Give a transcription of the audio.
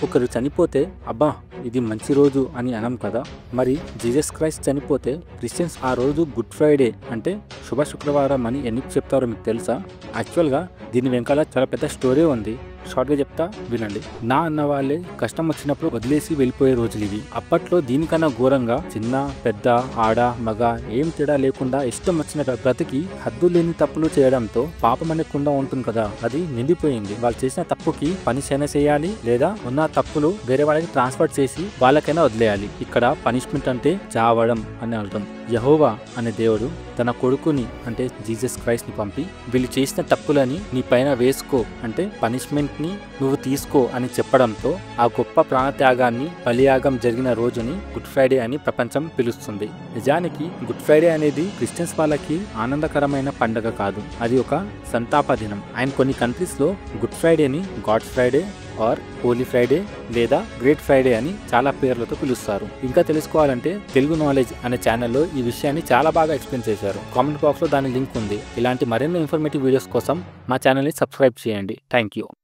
ఒకరు చనిపోతే అబ్బా ఇది మంచి రోజు అని అనం కదా. మరి జీసస్ క్రైస్ట్ చనిపోతే క్రిస్టియన్స్ ఆ రోజు గుడ్ ఫ్రైడే అంటే శుభ శుక్రవారం అని ఎందుకు చెప్తారో మీకు తెలుసా? యాక్చువల్గా దీని వెనకాల చాలా పెద్ద స్టోరీ ఉంది. షార్ట్గా చెప్తా వినండి. నా అన్న వాళ్ళే కష్టం వచ్చినప్పుడు వదిలేసి వెళ్ళిపోయే రోజులు ఇవి. అప్పట్లో దీనికన్నా ఘోరంగా చిన్న పెద్ద ఆడ మగ ఏం తేడా లేకుండా ఇష్టం వచ్చిన బ్రతికి హద్దు లేని తప్పులు చేయడంతో పాపం అనకుండా ఉంటుంది కదా, అది నిండిపోయింది. వాళ్ళు చేసిన తప్పుకి పనిషైనా చేయాలి లేదా ఉన్న తప్పులు వేరే వాళ్ళకి ట్రాన్స్ఫర్ చేసి వాళ్ళకైనా వదిలేయాలి. ఇక్కడ పనిష్మెంట్ అంటే చావడం అని అర్థం. యెహోవా అనే దేవుడు తన కొడుకుని అంటే జీసస్ క్రైస్ట్ ని పంపి వీళ్ళు చేసిన తప్పులని నీ పైన వేసుకో అంటే పనిష్మెంట్ ని నువ్వు తీసుకో అని చెప్పడంతో ఆ గొప్ప ప్రాణత్యాగాన్ని బలియాగం జరిగిన రోజుని గుడ్ ఫ్రైడే అని ప్రపంచం పిలుస్తుంది. నిజానికి గుడ్ ఫ్రైడే అనేది క్రిస్టియన్స్ వాళ్ళకి ఆనందకరమైన పండుగ కాదు, అది ఒక సంతాప దినం. అండ్ కొన్ని కంట్రీస్ లో గుడ్ ఫ్రైడేని God's Friday or holy Friday లేదా గ్రేట్ ఫ్రైడే అని చాలా పేర్లతో పిలుస్తారు. ఇంకా తెలుసుకోవాలంటే తెలుగు నాలెడ్జ్ అనే ఛానల్లో ఈ విషయాన్ని చాలా బాగా ఎక్స్ప్లెయిన్ చేశారు. కామెంట్ బాక్స్ లో దాని లింక్ ఉంది. ఇలాంటి మరెన్నో ఇన్ఫర్మేటివ్ వీడియోస్ కోసం మా ఛానల్ని సబ్స్క్రైబ్ చేయండి. Thank you.